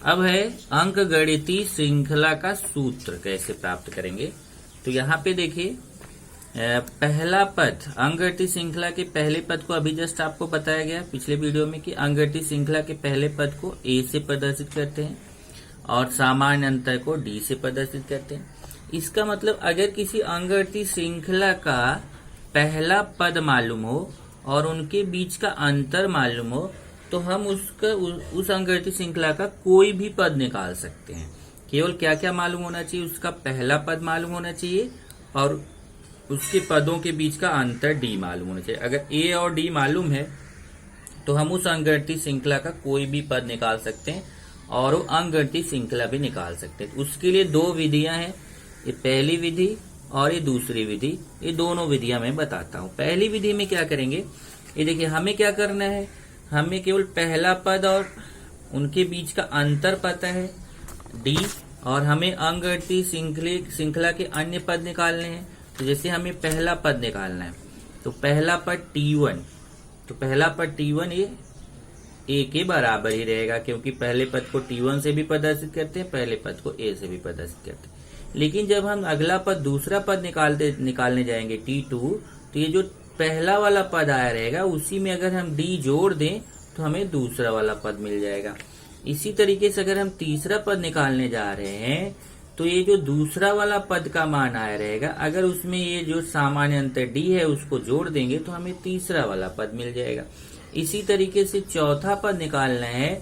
अब है अंकगणितीय श्रृंखला का सूत्र कैसे प्राप्त करेंगे। तो यहाँ पे देखिए पहला पद अंकगणितीय श्रृंखला के पहले पद को अभी जस्ट आपको बताया गया पिछले वीडियो में कि अंकगणितीय श्रृंखला के पहले पद को ए से प्रदर्शित करते हैं और सामान्य अंतर को डी से प्रदर्शित करते हैं। इसका मतलब अगर किसी अंकगणितीय श्रृंखला का पहला पद मालूम हो और उनके बीच का अंतर मालूम हो तो हम उस अंकगणितीय श्रृंखला का कोई भी पद निकाल सकते हैं। केवल क्या क्या मालूम होना चाहिए, उसका पहला पद मालूम होना चाहिए और उसके पदों के बीच का अंतर डी मालूम होना चाहिए। अगर ए और डी मालूम है तो हम उस अंकगणितीय श्रृंखला का कोई भी पद निकाल सकते हैं और वो अंकगणितीय श्रृंखला भी निकाल सकते हैं। उसके लिए दो विधियां हैं, ये पहली विधि और ये दूसरी विधि। ये दोनों विधियां मैं बताता हूँ। पहली विधि में क्या करेंगे, ये देखिए हमें क्या करना है, हमें केवल पहला पद और उनके बीच का अंतर पता है डी, और हमें अंकगणितीय श्रृंखला के अन्य पद निकालने हैं। तो जैसे हमें पहला पद निकालना है तो पहला पद T1, तो पहला पद T1 ये ए के बराबर ही रहेगा क्योंकि पहले पद को T1 से भी प्रदर्शित करते हैं, पहले पद को ए से भी प्रदर्शित करते हैं। लेकिन जब हम अगला पद दूसरा पद निकालने जाएंगे T2, तो ये जो पहला वाला पद आया रहेगा उसी में अगर हम डी जोड़ दें तो हमें दूसरा वाला पद मिल जाएगा। इसी तरीके से अगर हम तीसरा पद निकालने जा रहे हैं तो ये जो दूसरा वाला पद का मान आया रहेगा, अगर उसमें ये जो सामान्य अंतर डी है उसको जोड़ देंगे तो हमें तीसरा वाला पद मिल जाएगा। इसी तरीके से चौथा पद निकालना है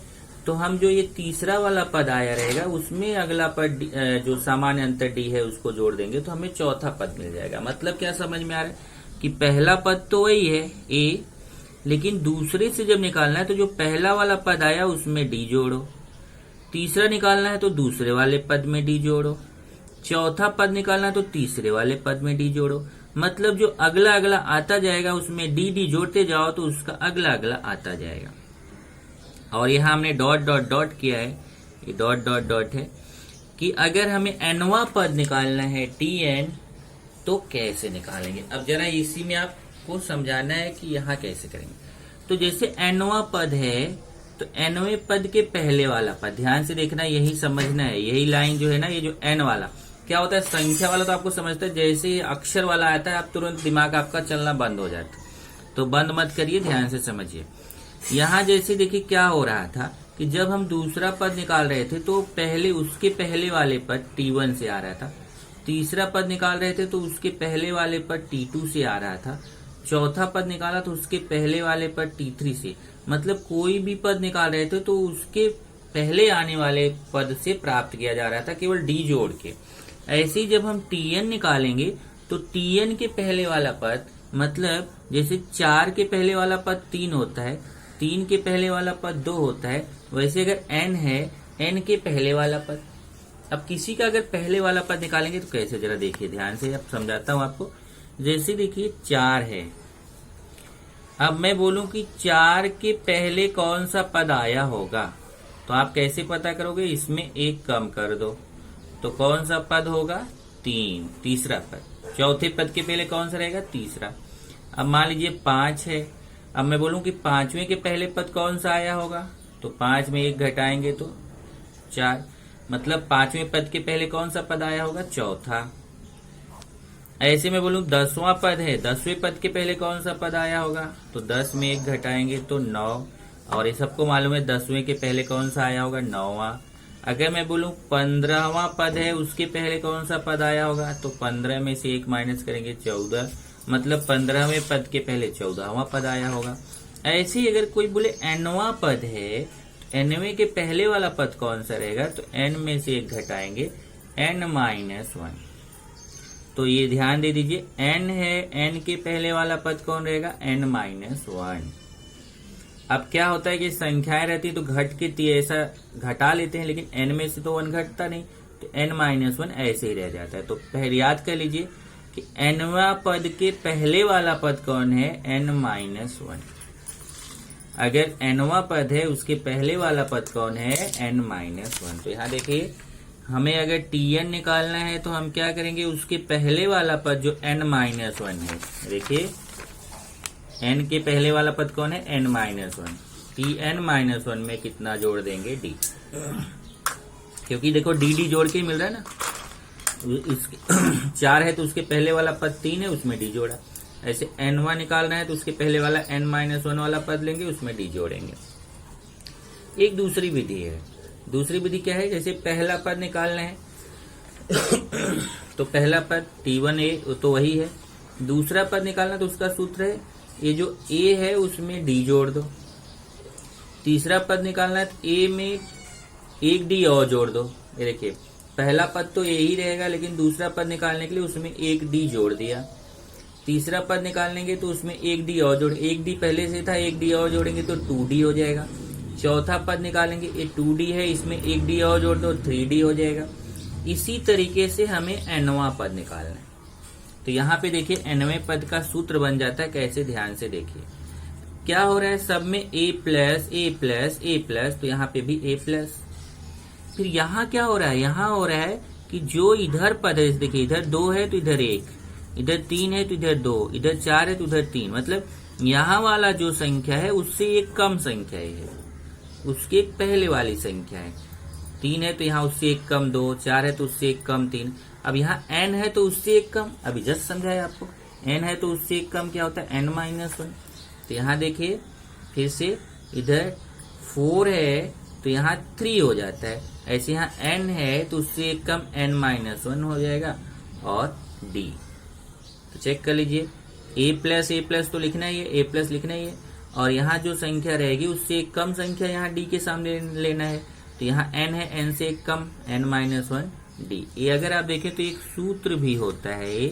तो हम जो ये तीसरा वाला पद आया रहेगा उसमें अगला पद जो सामान्य अंतर डी है उसको जोड़ देंगे तो हमें चौथा पद मिल जाएगा। मतलब क्या समझ में आ रहा है कि पहला पद तो वही है ए, लेकिन दूसरे से जब निकालना है तो जो पहला वाला पद आया उसमें डी जोड़ो, तीसरा निकालना है तो दूसरे वाले पद में डी जोड़ो, चौथा पद निकालना है तो तीसरे वाले पद में डी जोड़ो। मतलब जो अगला अगला आता जाएगा उसमें डी जोड़ते जाओ तो उसका अगला अगला आता जाएगा। और यहाँ हमने डॉट डॉट डॉट किया है, ये डॉट डॉट डॉट है कि अगर हमें nवां पद निकालना है Tn तो कैसे निकालेंगे। अब जरा इसी में आपको समझाना है कि यहाँ कैसे करेंगे। तो जैसे nवां पद है तो nवें पद के पहले वाला पद, ध्यान से देखना, यही समझना है, यही लाइन जो है ना, ये जो n वाला क्या होता है, संख्या वाला तो आपको समझता है, जैसे अक्षर वाला आता है आप तुरंत दिमाग आपका चलना बंद हो जाता है, तो बंद मत करिए, ध्यान से समझिए। यहाँ जैसे देखिए क्या हो रहा था कि जब हम दूसरा पद निकाल रहे थे तो पहले उसके पहले वाले पद T1 से आ रहा था, तीसरा पद निकाल रहे थे तो उसके पहले वाले पद T2 से आ रहा था, चौथा पद निकाला तो उसके पहले वाले पद T3 से। मतलब कोई भी पद निकाल रहे थे तो उसके पहले आने वाले पद से प्राप्त किया जा रहा था केवल डी जोड़ के। ऐसे ही जब हम Tn निकालेंगे तो Tn के पहले वाला पद, मतलब जैसे 4 के पहले वाला पद 3 होता है, 3 के पहले वाला पद 2 होता है, वैसे अगर n है, n के पहले वाला पद। अब किसी का अगर पहले वाला पद निकालेंगे तो कैसे, जरा देखिए ध्यान से, अब समझाता हूं आपको। जैसे देखिए 4 है, अब मैं बोलूं कि 4 के पहले कौन सा पद आया होगा तो आप कैसे पता करोगे, इसमें एक कम कर दो तो कौन सा पद होगा, 3, तीसरा पद। चौथे पद के पहले कौन सा रहेगा, तीसरा। अब मान लीजिए 5 है, अब मैं बोलूं कि 5वें के पहले पद कौन सा आया होगा तो 5 में 1 घटाएंगे तो 4, मतलब 5वें पद के पहले कौन सा पद आया होगा, चौथा। ऐसे मैं बोलूं 10वां पद है, 10वें पद के पहले कौन सा पद आया होगा तो 10 में 1 घटाएंगे तो 9, और ये सबको मालूम है 10वें के पहले कौन सा आया होगा, 9वां। अगर मैं बोलूं 15वां पद है, उसके पहले कौन सा पद आया होगा तो 15 में से 1 माइनस करेंगे 14, मतलब 15वें पद के पहले 14वां पद आया होगा। ऐसे ही अगर कोई बोले nवां पद है, nवें के पहले वाला पद कौन सा रहेगा तो n में से 1 घटाएंगे n-1, तो ये ध्यान दे दीजिए n है, n के पहले वाला पद कौन रहेगा, n-1। अब क्या होता है कि संख्याएं रहती तो घट के ऐसा घटा लेते हैं, लेकिन n में से तो 1 घटता नहीं तो n-1 ऐसे ही रह जाता है। तो पहले याद कर लीजिए कि nवां पद के पहले वाला पद कौन है, n-1। अगर nवां पद है उसके पहले वाला पद कौन है, n-1। तो यहाँ देखिए हमें अगर Tn निकालना है तो हम क्या करेंगे, उसके पहले वाला पद जो n-1 है, देखिए n के पहले वाला पद कौन है, n-1, Tn-1 में कितना जोड़ देंगे, d। क्योंकि देखो डी डी जोड़ के ही मिल रहा है ना, इसके 4 है तो उसके पहले वाला पद 3 है, उसमें डी जोड़ा। ऐसे n1 निकालना है तो उसके पहले वाला n-1 वाला पद लेंगे, उसमें डी जोड़ेंगे। एक दूसरी विधि है। दूसरी विधि क्या है, जैसे पहला पद निकालना है तो पहला पद t1a तो वही है। दूसरा पद निकालना तो उसका सूत्र है ये जो a है उसमें d जोड़ दो। तीसरा पद निकालना है तो a में एक d और जोड़ दो। ये देखिए पहला पद तो a ही रहेगा, लेकिन दूसरा पद निकालने के लिए उसमें एक d जोड़ दिया। तीसरा पद निकालेंगे तो उसमें एक d और जोड़, एक d पहले से था, एक d और जोड़ेंगे तो 2d हो जाएगा। चौथा पद निकालेंगे, ये 2d है, इसमें एक d और जोड़ दो 3d हो जाएगा। इसी तरीके से हमें nवां पद निकालना है। तो यहाँ पे देखिए nवें पद का सूत्र बन जाता है, कैसे ध्यान से देखिए क्या हो रहा है। सब में a plus a plus a plus, तो यहाँ पे भी a प्लस। फिर यहाँ क्या हो रहा है, यहाँ हो रहा है कि जो इधर पद है, देखिए इधर 2 है तो इधर 1, इधर 3 है तो इधर 2, इधर 4 है तो उधर 3, मतलब यहाँ वाला जो संख्या है उससे एक कम संख्या है, उसके पहले वाली संख्या है। 3 है तो यहाँ उससे एक कम 2, 4 है तो उससे एक कम 3। अब यहाँ n है तो उससे एक कम, अभी जस्ट समझाया आपको, n है तो उससे एक कम क्या होता है n-1। तो यहाँ देखिए फिर से इधर 4 है तो यहाँ 3 हो जाता है। ऐसे यहाँ n है तो उससे एक कम n-1 हो जाएगा और d। तो चेक कर लीजिए a प्लस तो लिखना ही है, a प्लस लिखना ही है, और यहाँ जो संख्या रहेगी उससे एक कम संख्या यहाँ d के सामने लेना है। तो यहाँ n है, n से एक कम n-1 d। ये अगर आप देखें तो एक सूत्र भी होता है,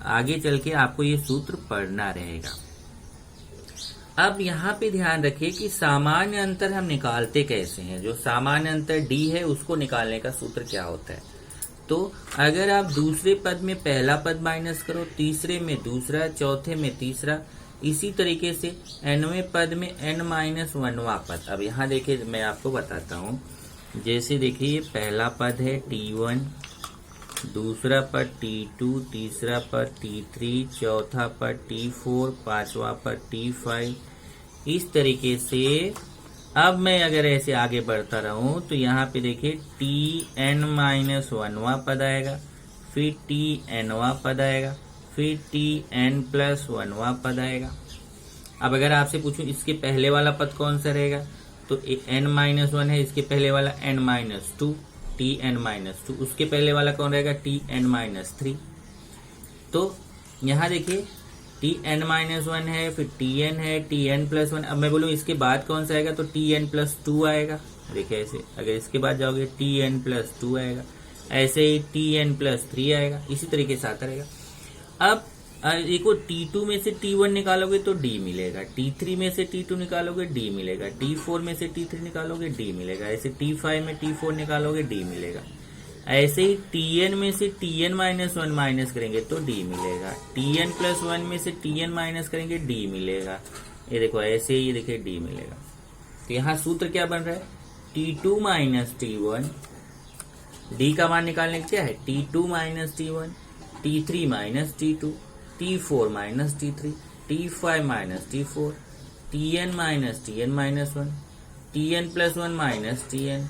आगे चल के आपको ये सूत्र पढ़ना रहेगा। अब यहाँ पे ध्यान रखिए कि सामान्य अंतर हम निकालते कैसे हैं। जो सामान्य अंतर d है उसको निकालने का सूत्र क्या होता है। तो अगर आप दूसरे पद में पहला पद माइनस करो, तीसरे में दूसरा, चौथे में तीसरा, इसी तरीके से nवें पद में n-1वां पद। अब यहाँ देखिए मैं आपको बताता हूँ, जैसे देखिए ये पहला पद है t1, दूसरा पद t2, तीसरा पद t3, चौथा पद t4, पांचवा पद t5। इस तरीके से अब मैं अगर ऐसे आगे बढ़ता रहूं तो यहाँ पे देखिए tn-1वां पद आएगा, फिर tnवां पद आएगा, फिर tn+1वां पद आएगा। अब अगर आपसे पूछूं इसके पहले वाला पद कौन सा रहेगा, तो n-1 है, इसके पहले वाला n-2, tn-2, उसके पहले वाला कौन रहेगा tn-3। तो यहाँ देखिए tn-1 है, फिर tn है, tn+1। अब मैं बोलूँ इसके बाद कौन सा आएगा, तो tn+2 आएगा। देखिए ऐसे अगर इसके बाद जाओगे tn+2 आएगा, ऐसे ही tn+3 आएगा, इसी तरीके से आता रहेगा। अब देखो t2 में से t1 निकालोगे तो d मिलेगा, t3 में से t2 निकालोगे d मिलेगा, t4 में से t3 निकालोगे d मिलेगा, ऐसे t5 में t4 निकालोगे d मिलेगा। ऐसे ही tn में से tn-1 माइनस करेंगे तो d मिलेगा, tn+1 में से tn माइनस करेंगे d मिलेगा। ये देखो ऐसे ही देखिए d मिलेगा। तो यहाँ सूत्र क्या बन रहा है, t2 माइनस t1, d का मान निकालने का क्या है t2 minus t1, t3 minus t2, t4 minus t3, t5 minus t4, tn minus tn-1, tn+1 minus tn।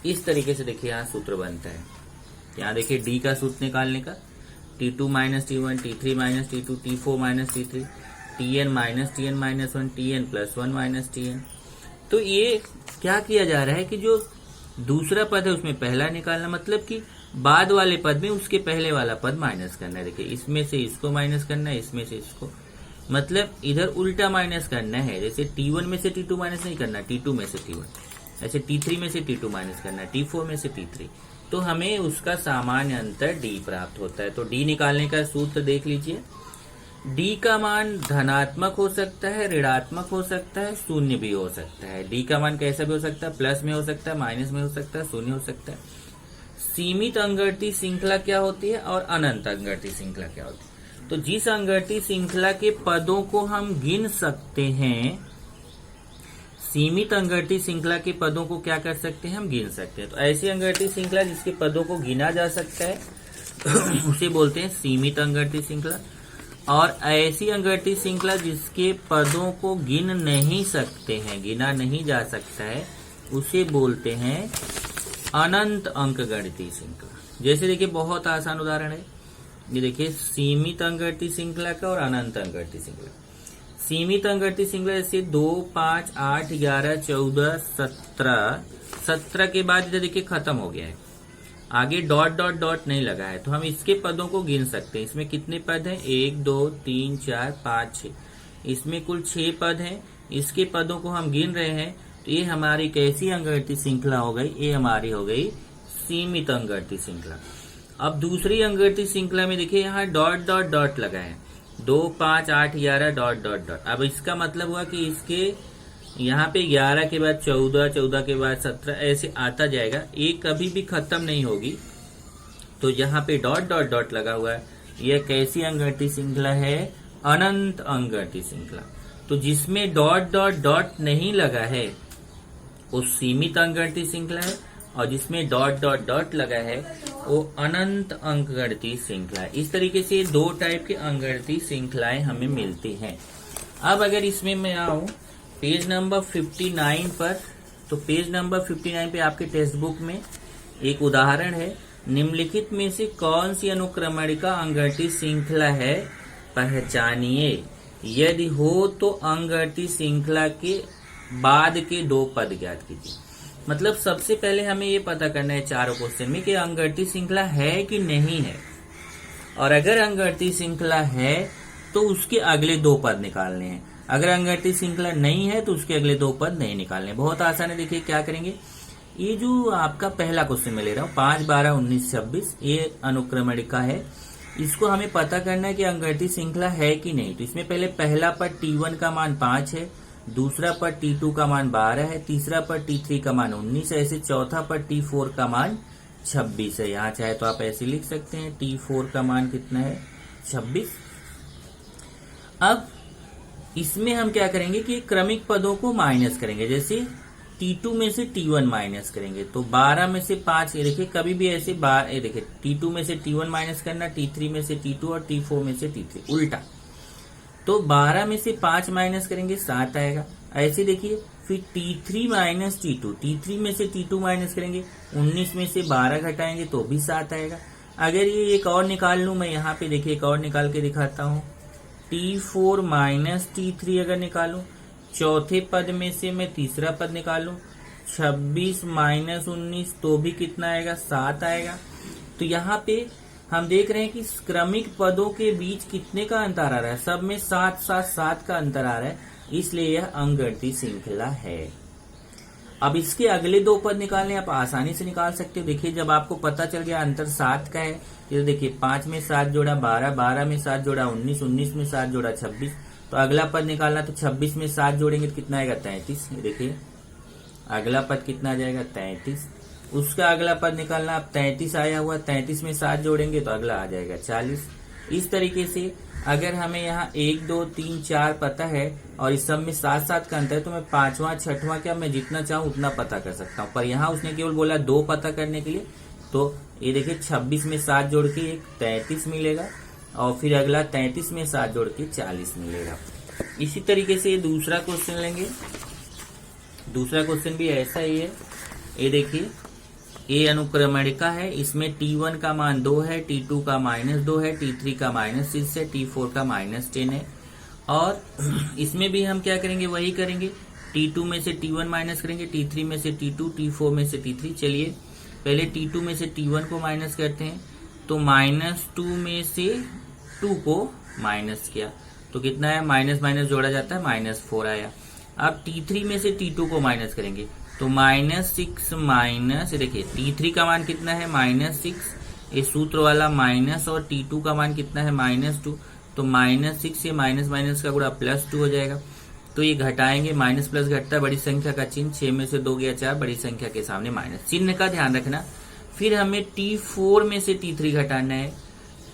इस तरीके से देखिए यहाँ सूत्र बनता है। यहाँ देखिए d का सूत्र निकालने का, t2 minus t1, t3 minus t2, t4 minus t3, tn minus tn-1, tn+1 minus tn। तो ये क्या किया जा रहा है कि जो दूसरा पद है उसमें पहला निकालना, मतलब कि बाद वाले पद में उसके पहले वाला पद माइनस करना है। देखिए इसमें से इसको माइनस करना है, इसमें से इसको, मतलब इधर उल्टा माइनस करना है। जैसे t1 में से t2 माइनस नहीं करना, t2 में से t1, ऐसे t3 में से t2 माइनस करना, t4 में से t3। तो हमें उसका सामान्य अंतर d प्राप्त होता है। तो d निकालने का सूत्र देख लीजिए, d का मान धनात्मक हो सकता है, ऋणात्मक हो सकता है, शून्य भी हो सकता है। d का मान कैसा भी हो सकता है, प्लस में हो सकता है, माइनस में हो सकता है, शून्य हो सकता है। सीमित अंगर्थी श्रृंखला क्या होती है और अनंत अंगर्थी श्रृंखला क्या होती है। तो जिस अंगर्थी श्रृंखला के पदों को हम गिन सकते हैं, सीमित अंगर्थी श्रृंखला के पदों को क्या कर सकते हैं, हम गिन सकते हैं। तो ऐसी अंगर्थी श्रृंखला जिसके पदों को गिना जा सकता है उसे बोलते हैं सीमित अंगर्थी श्रृंखला। और ऐसी अंगर्थी श्रृंखला जिसके पदों को गिन नहीं सकते हैं, गिना नहीं जा सकता है, उसे बोलते हैं अनंत अंकगणितीय श्रृंखला। जैसे देखिए बहुत आसान उदाहरण है, ये देखिए सीमित अंकगणितीय श्रृंखला का और अनंत अंकगणितीय श्रृंखला। सीमित अंकगणितीय श्रृंखला जैसे 2, 5, 8, 11, 14, 17, 17 के बाद इधर देखिए खत्म हो गया है, आगे डॉट डॉट डॉट नहीं लगा है, तो हम इसके पदों को गिन सकते हैं। इसमें कितने पद हैं? 1, 2, 3, 4, 5, 6, इसमें कुल 6 पद हैं। इसके पदों को हम गिन रहे हैं, तो ये हमारी कैसी अंकगणितीय श्रृंखला हो गई? ये हमारी हो गई सीमित अंकगणितीय श्रृंखला। अब दूसरी अंकगणितीय श्रृंखला में देखिए यहाँ डॉट डॉट डॉट लगा है, 2, 5, 8, 11 डॉट डॉट डॉट। अब इसका मतलब हुआ कि इसके यहाँ पे 11 के बाद 14, 14 के बाद 17 ऐसे आता जाएगा, ये कभी भी खत्म नहीं होगी। तो यहाँ पे डॉट डॉट डॉट लगा हुआ है, यह कैसी अंकगणितीय श्रृंखला है? अनंत अंकगणितीय श्रृंखला। तो जिसमें डॉट डॉट डॉट नहीं लगा है वो सीमित अंकगणितीय श्रृंखला है, और जिसमें डॉट डॉट डॉट लगा है वो अनंत अंकगणितीय श्रृंखला है। इस तरीके से 2 टाइप के अंकगणितीय श्रृंखलाएं हमें मिलती हैं। अब अगर इसमें मैं आऊं पेज नंबर 59 पर, तो पेज नंबर 59 पे आपके टेक्स्ट बुक में एक उदाहरण है, निम्नलिखित में से कौन सी अनुक्रमणिका अंकगणितीय श्रृंखला है, पहचानिए। यदि हो तो अंकगणितीय श्रृंखला के बाद के 2 पद ज्ञात कीजिए। मतलब सबसे पहले हमें ये पता करना है चारों क्वेश्चन में कि अंकगणितीय श्रृंखला है कि नहीं है, और अगर अंकगणितीय श्रृंखला है तो उसके अगले 2 पद निकालने हैं, अगर अंकगणितीय श्रृंखला नहीं है तो उसके अगले 2 पद नहीं निकालने। बहुत आसान है, देखिए क्या करेंगे। ये जो आपका पहला क्वेश्चन में ले रहा हूँ 5, 12, 19, 26, ये अनुक्रमणिका है, इसको हमें पता करना है कि अंकगणितीय श्रृंखला है कि नहीं। तो इसमें पहले पहला पद T1 का मान 5 है, दूसरा पद T2 का मान 12 है, तीसरा पद T3 का मान 19 है, ऐसे चौथा पद T4 का मान 26 है। यहाँ चाहे तो आप ऐसे लिख सकते हैं, T4 का मान कितना है? 26। अब इसमें हम क्या करेंगे कि क्रमिक पदों को माइनस करेंगे, जैसे T2 में से T1 माइनस करेंगे, तो 12 में से 5, ये देखिए कभी भी ऐसे ये देखिए T2 में से T1 माइनस करना, T3 में से T2 और T4 में से T3 उल्टा। तो 12 में से 5 माइनस करेंगे 7 आएगा। ऐसे देखिए फिर T3 माइनस T2, T3 में से T2 माइनस करेंगे, 19 में से 12 घटाएंगे तो भी 7 आएगा। अगर ये एक और निकाल लूं मैं, यहाँ पे देखिए एक और निकाल के दिखाता हूँ, T4 माइनस T3 अगर निकालूं, चौथे पद में से मैं तीसरा पद निकालूं, 26 माइनस 19 तो भी कितना आएगा? 7 आएगा। तो यहाँ पे हम देख रहे हैं कि क्रमिक पदों के बीच कितने का अंतर आ रहा है? सब में 7, 7, 7 का अंतर आ रहा है, इसलिए यह अंकगणितीय श्रृंखला है। अब इसके अगले 2 पद निकालने आप आसानी से निकाल सकते हो। देखिए जब आपको पता चल गया अंतर 7 का है, ये देखिए 5 में 7 जोड़ा 12, 12 में 7 जोड़ा 19, 19 में 7 जोड़ा 26, तो अगला पद निकालना, तो 26 में 7 जोड़ेंगे तो कितना आएगा? 33। देखिए अगला पद कितना आ जाएगा? 33। उसका अगला पद निकालना, अब 33 आया हुआ, 33 में 7 जोड़ेंगे तो अगला आ जाएगा 40। इस तरीके से अगर हमें यहाँ 1, 2, 3, 4 पता है और इस सब में 7, 7 का अंतर है, तो मैं 5वां 6वां क्या मैं जितना चाहूँ उतना पता कर सकता हूँ। पर यहाँ उसने केवल बोला 2 पता करने के लिए, तो ये देखिए 26 में 7 जोड़ के एक 33 मिलेगा, और फिर अगला 33 में 7 जोड़ के 40 मिलेगा। इसी तरीके से ये दूसरा क्वेश्चन लेंगे, दूसरा क्वेश्चन भी ऐसा ही है। ये देखिए ये अनुक्रमणिका है, इसमें T1 का मान 2 है, T2 का -2 है, T3 का -6 है, T4 का -10 है। और इसमें भी हम क्या करेंगे? वही करेंगे, T2 में से T1 माइनस करेंगे, T3 में से T2, T4 में से T3। चलिए पहले T2 में से T1 को माइनस करते हैं, तो -2 में से 2 को माइनस किया तो कितना है? माइनस माइनस जोड़ा जाता है, -4 आया। अब T3 में से T2 को माइनस करेंगे, तो -6 माइनस, देखिए T3 का मान कितना है? -6, ये सूत्र वाला माइनस, और T2 का मान कितना है? -2, तो -6 से माइनस माइनस का गुणा +2 हो जाएगा। तो ये घटाएंगे, माइनस प्लस घटता है, बड़ी संख्या का चिन्ह, 6 में से 2 गया 4, बड़ी संख्या के सामने माइनस, चिन्ह का ध्यान रखना। फिर हमें T4 में से T3 घटाना है,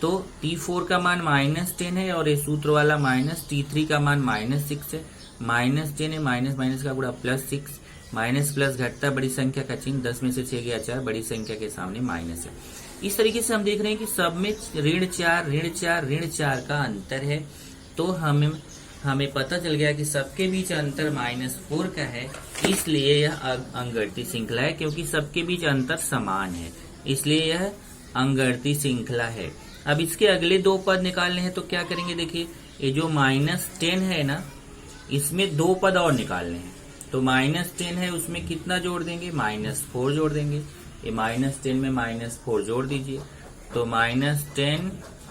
तो T4 का मान -10 है, और ये सूत्र वाला माइनस, T3 का मान -6 है, -10 है, माइनस माइनस का गुणा +6, माइनस प्लस घटता, बड़ी संख्या का चिन्ह, 10 में से 6 गया 4, बड़ी संख्या के सामने माइनस है। इस तरीके से हम देख रहे हैं कि सब में ऋण 4 का अंतर है। तो हम हमें पता चल गया कि सबके बीच अंतर -4 का है, इसलिए यह अंगगणितीय श्रृंखला है। क्योंकि सबके बीच अंतर समान है, इसलिए यह अंगगणितीय श्रृंखला है। अब इसके अगले दो पद निकालने हैं तो क्या करेंगे, देखिए ये जो -10 है ना, इसमें दो पद और निकालने हैं। तो -10 है, उसमें कितना जोड़ देंगे, -4 जोड़ देंगे। ये -10 में -4 जोड़ दीजिए। तो -10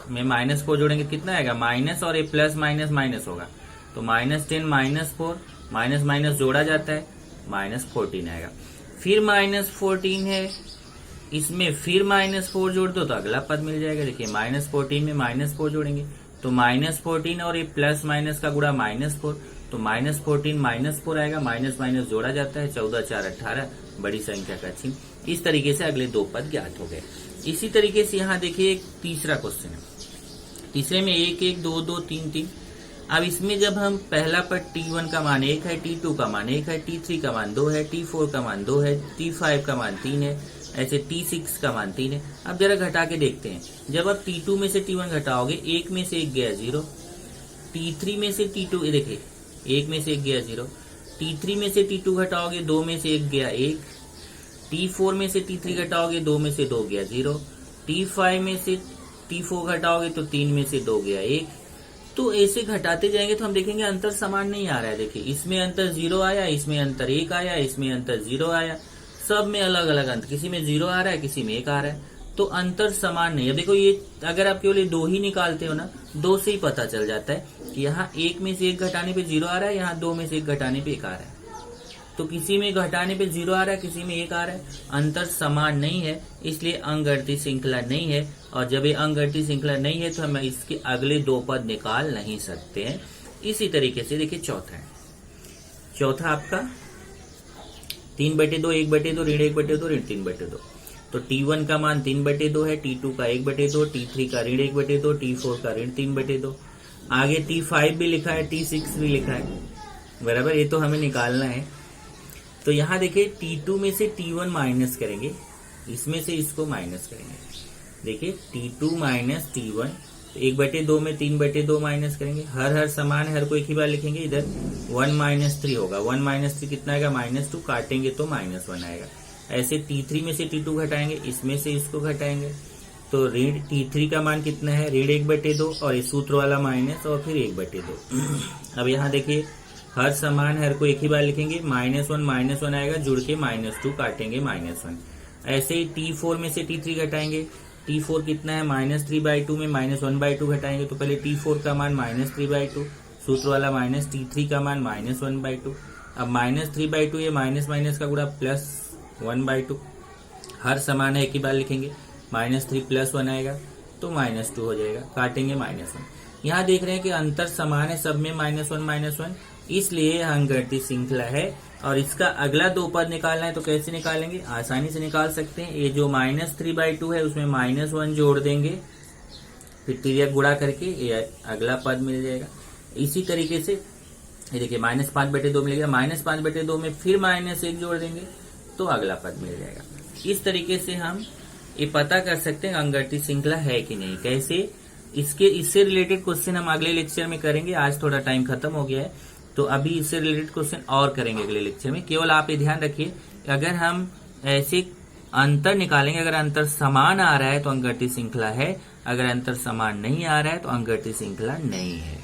में -4 जोड़ेंगे कितना आएगा, माइनस, और ये प्लस माइनस माइनस होगा। तो -10 -4 माइनस माइनस जोड़ा जाता है, -14 आएगा। फिर -14 है, इसमें फिर -4 जोड़ दो तो अगला पद मिल जाएगा। देखिए -14 में -4 जोड़ेंगे तो -14 और ये प्लस माइनस का गुणा -4, तो -14 -4 आएगा। माइनस माइनस जोड़ा जाता है, 14 4 18, बड़ी संख्या का चिन्ह। इस तरीके से अगले दो पद ज्ञात हो गए। इसी तरीके से यहाँ देखिए एक तीसरा क्वेश्चन है। तीसरे में 1 1 2 2 3 3। अब इसमें जब हम पहला पद T1 का मान 1 है, T2 का मान 1 है, T3 का मान 2 है, T4 का मान 2 है, T5 का मान 3 है, ऐसे T6 का मान 3 है। अब जरा घटा के देखते हैं। जब आप T2 में से T1 घटाओगे, 1 में से 1 गया 0, T3 में से T2, ये देखिए 1 में से 1 गया 0, T3 में से T2 घटाओगे, 2 में से 1 गया 1, T4 में से T3 घटाओगे, 2 में से 2 गया 0, T5 में से T4 घटाओगे तो 3 में से 2 गया 1। तो ऐसे घटाते जाएंगे तो हम देखेंगे अंतर समान नहीं आ रहा है। देखिए इसमें अंतर 0 आया, इसमें अंतर 1 आया, इसमें अंतर 0 आया, सब में अलग अलग अंतर, किसी में 0 आ रहा है, किसी में 1 आ रहा है, तो अंतर समान नहीं है। देखो ये अगर आप केवल 2 ही निकालते हो ना, 2 से ही पता चल जाता है कि यहाँ 1 में से 1 घटाने पे 0 आ रहा है, यहाँ 2 में से 1 घटाने पे 1 आ रहा है। तो किसी में घटाने पे 0 आ रहा है, किसी में 1 आ रहा है, अंतर समान नहीं है, इसलिए अंगगणितीय श्रृंखला नहीं है। और जब ये अंगगणितीय श्रृंखला नहीं है तो हम इसके अगले दो पद निकाल नहीं सकते हैं। इसी तरीके से देखिए चौथा है। चौथा आपका 3/2 1/2 ऋण 1/2 ऋण 3/2। तो T1 का मान 3/2 है, T2 का 1/2, T3 का ऋण 1/2, T4 का ऋण 3/2। आगे T5 भी लिखा है, T6 भी लिखा है, बराबर। ये तो हमें निकालना है। तो यहाँ देखिए T2 में से T1 माइनस करेंगे, इसमें से इसको माइनस करेंगे। देखिए T2 माइनस T1, 1/2 में 3/2 माइनस करेंगे। हर समान है, हर को एक ही बार लिखेंगे। इधर 1 - 3 होगा, 1 - 3 कितना आएगा, -2, काटेंगे तो -1 आएगा। ऐसे T3 में से T2 घटाएंगे, इसमें से इसको घटाएंगे। तो ऋण T3 का मान कितना है, ऋण 1/2, और इस सूत्र वाला माइनस, और फिर 1/2। अब यहाँ देखिए हर समान हर को एक ही बार लिखेंगे, -1 आएगा, जुड़ के -2, काटेंगे -1। ऐसे ही T4 में से T3 घटाएंगे। T4 कितना है, -3/2 में -1/2 घटाएंगे, तो पहले T4 का मान -3/2, सूत्र वाला माइनस, T3 का मान -1/2। अब -3/2 ये माइनस माइनस का गुणा +1/2। हर समान है, एक ही बार लिखेंगे, -3 + 1 आएगा तो -2 हो जाएगा, काटेंगे -1। यहाँ देख रहे हैं कि अंतर समान है, सब में -1, इसलिए अंगगणितीय श्रृंखला है। और इसका अगला दो पद निकालना है तो कैसे निकालेंगे, आसानी से निकाल सकते हैं। ये जो -3/2 है उसमें -1 जोड़ देंगे, फिर तिर्यक गुणा करके ये अगला पद मिल जाएगा। इसी तरीके से ये देखिए -5/2 मिल गया, -5/2 में फिर -1 जोड़ देंगे तो अगला पद मिल जाएगा। इस तरीके से हम ये पता कर सकते हैं अंगगणितीय श्रृंखला है कि नहीं। कैसे, इससे रिलेटेड क्वेश्चन हम अगले लेक्चर में करेंगे। आज थोड़ा टाइम खत्म हो गया है, तो अभी इससे रिलेटेड क्वेश्चन और करेंगे अगले लेक्चर में। केवल आप ये ध्यान रखिए, अगर हम ऐसे अंतर निकालेंगे, अगर अंतर समान आ रहा है तो अंगगणितीय श्रृंखला है, अगर अंतर समान नहीं आ रहा है तो अंगगणितीय श्रृंखला नहीं है।